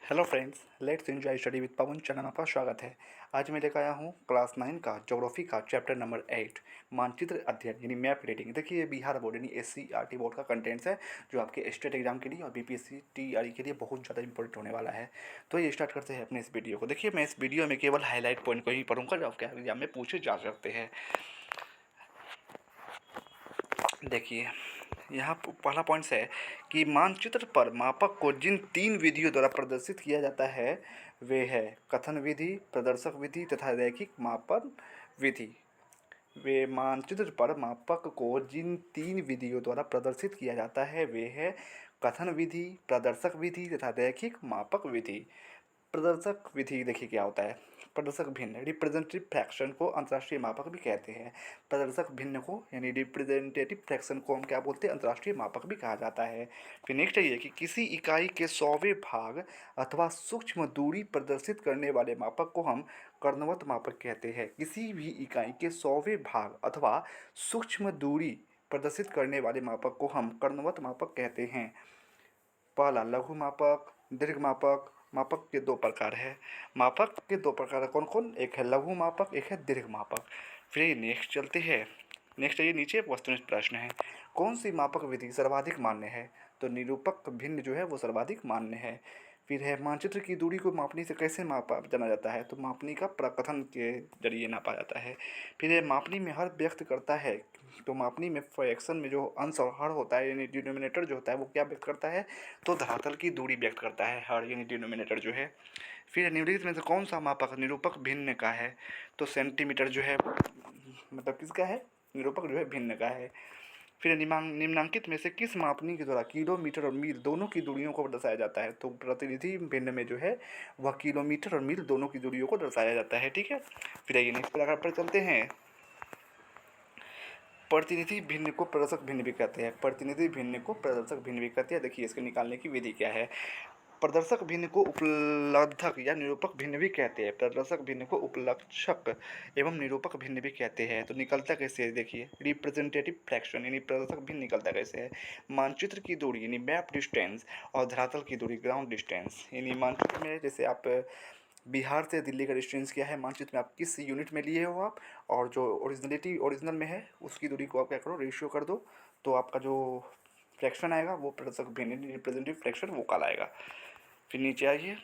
Hello friends, let's enjoy study with Pawan channel में आपका स्वागत है। आज मैं लेकर आया हूँ क्लास 9 का ज्योग्राफी का चैप्टर नंबर 8 मानचित्र अध्ययन यानी मैप रीडिंग। देखिए ये बिहार बोर्ड यानी SCRT बोर्ड का कंटेंट्स है जो आपके स्टेट एग्जाम के लिए और BPSC TRE के लिए बहुत ज़्यादा इंपॉर्टेंट होने वाला है। तो ये स्टार्ट करते हैं अपने इस वीडियो को। देखिए मैं इस वीडियो में केवल हाईलाइट पॉइंट को ही पढ़ूंगा जो आपके एग्जाम में पूछे जा सकते हैं। देखिए यहाँ पहला पॉइंट है कि मानचित्र पर मापक को जिन 3 विधियों द्वारा प्रदर्शित किया जाता है वे है कथन विधि, प्रदर्शक विधि तथा रैखिक मापन विधि। वे मानचित्र पर मापक को जिन 3 विधियों द्वारा प्रदर्शित किया जाता है वे है कथन विधि, प्रदर्शक विधि तथा रैखिक मापक विधि। प्रदर्शक विधि देखिए क्या होता है। प्रदर्शक भिन्न रिप्रेजेंटेटिव फ्रैक्शन को अंतर्राष्ट्रीय मापक भी कहते हैं। प्रदर्शक भिन्न को यानी रिप्रेजेंटेटिव फ्रैक्शन को हम क्या बोलते हैं, अंतर्राष्ट्रीय मापक भी कहा जाता है। फिर नेक्स्ट है ये कि किसी इकाई के 100वें भाग अथवा सूक्ष्म दूरी प्रदर्शित करने वाले मापक को हम कर्णवत मापक कहते हैं। किसी भी इकाई के 100वें भाग अथवा सूक्ष्म दूरी प्रदर्शित करने वाले मापक को हम कर्णवत मापक कहते हैं। पहला लघु मापक, दीर्घ मापक। मापक के 2 प्रकार है। मापक के 2 प्रकार कौन कौन, एक है लघु मापक, एक है दीर्घ मापक। फिर नेक्स्ट चलते हैं। नेक्स्ट ये नीचे वस्तुनिष्ठ प्रश्न है। कौन सी मापक विधि सर्वाधिक मान्य है? तो निरूपक भिन्न जो है वो सर्वाधिक मान्य है। फिर है मानचित्र की दूरी को मापनी से कैसे मापा जाना जाता है? तो मापनी का प्रकथन के जरिए नापा जाता है। फिर है मापनी में हर व्यक्त करता है। तो मापनी में फ्रैक्शन में जो अंश और हर होता है यानी डिनोमिनेटर जो होता है वो क्या व्यक्त करता है? तो धरातल की दूरी व्यक्त करता है हर यानी डिनोमिनेटर जो है। फिर निम्नलिखित में से कौन सा मापक निरूपक भिन्न का है? तो सेंटीमीटर जो है मतलब किसका है? निरूपक जो है भिन्न का है। फिर निम्नांकित में से किस मापनी के द्वारा किलोमीटर और मील दोनों की दूरियों को दर्शाया जाता है? तो प्रतिनिधि भिन्न में जो है वह किलोमीटर और मील दोनों की दूरियों को दर्शाया जाता है। ठीक है। फिर आइए नेक्स्ट पैराग्राफ पर चलते हैं। प्रतिनिधि भिन्न को प्रदर्शक भिन्न भी कहते हैं। प्रतिनिधि भिन्न को प्रदर्शक भिन्न भी कहते हैं। देखिए इसके निकालने की विधि क्या है। प्रदर्शक भिन्न को उपलब्धक या निरूपक भिन्न भी कहते हैं। प्रदर्शक भिन्न को उपलक्षक एवं निरूपक भिन्न भी कहते हैं। तो निकलता कैसे है देखिए, रिप्रेजेंटेटिव फ्रैक्शन यानी प्रदर्शक भिन्न निकलता कैसे है। मानचित्र की दूरी यानी मैप डिस्टेंस और धरातल की दूरी ग्राउंड डिस्टेंस। यानी मानचित्र में जैसे आप बिहार से दिल्ली का डिस्टेंस क्या है, मानचित्र में आप किस यूनिट में लिए हो आप, और जो ओरिजिनल में है उसकी दूरी को आप क्या करो, रेशियो कर दो, तो आपका जो फ्रैक्शन आएगा वो प्रदर्शक भिन्न रिप्रेजेंटेटिव फ्रैक्शन वो कहलाएगा। फिर नीचे आइए।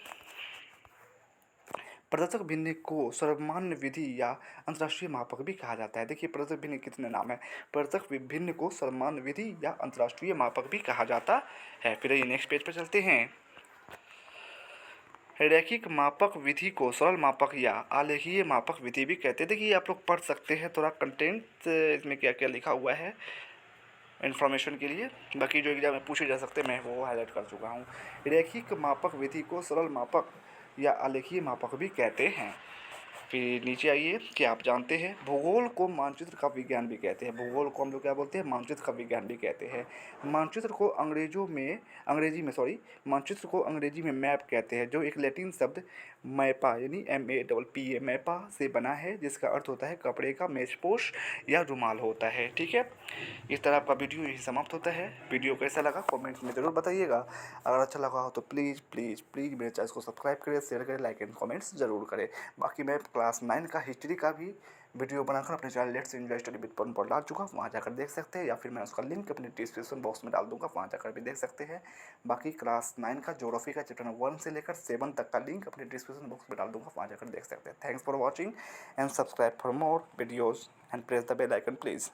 प्रदर्शक भिन्न को सर्वमान्य विधि या अंतर्राष्ट्रीय मापक भी कहा जाता है। देखिए प्रदर्शक भिन्न कितने नाम है। प्रदर्शक भिन्न को सर्वमान्य विधि या अंतर्राष्ट्रीय मापक भी कहा जाता है। फिर ये नेक्स्ट पेज पर चलते हैं। रैखिक मापक विधि को सरल मापक या आलेखीय मापक विधि भी कहते हैं। देखिए आप लोग पढ़ सकते हैं थोड़ा कंटेंट इसमें क्या क्या लिखा हुआ है इन्फॉर्मेशन के लिए। बाकी जो एग्जाम में पूछे जा सकते हैं मैं वो हाईलाइट कर चुका हूँ। रैखिक मापक विधि को सरल मापक या आलेखीय मापक भी कहते हैं। फिर नीचे आइए कि आप जानते हैं भूगोल को मानचित्र का विज्ञान भी कहते हैं। भूगोल को हम लोग क्या बोलते हैं, मानचित्र का विज्ञान भी कहते हैं। मानचित्र को मानचित्र को अंग्रेजी में मैप कहते हैं, जो एक लैटिन शब्द मैपा यानी MAPPA मैपा से बना है, जिसका अर्थ होता है कपड़े का मेजपोश या रुमाल होता है। ठीक है। इस तरह आपका वीडियो यही समाप्त होता है। वीडियो कैसा लगा कमेंट्स में ज़रूर बताइएगा। अगर अच्छा लगा हो तो प्लीज़ प्लीज़ प्लीज़ मेरे चैनल को सब्सक्राइब करें, शेयर करें, लाइक एंड कमेंट्स ज़रूर करें। बाकी मैं क्लास 9 का हिस्ट्री का भी वीडियो बनाकर अपने channel let's enjoy study with Pawan पर डाल चुका हूँ, वहाँ जाकर देख सकते हैं, या फिर मैं उसका लिंक अपने डिस्क्रिप्शन बॉक्स में डाल दूँगा, वहाँ जाकर भी देख सकते हैं। बाकी क्लास 9 का ज्योग्राफी का चैप्टर 1 से लेकर 7 तक का लिंक अपने डिस्क्रिप्शन बॉक्स में डाल दूँगा, वहाँ जाकर देख सकते हैं। Thanks for watching and subscribe for more videos and press the bell icon please.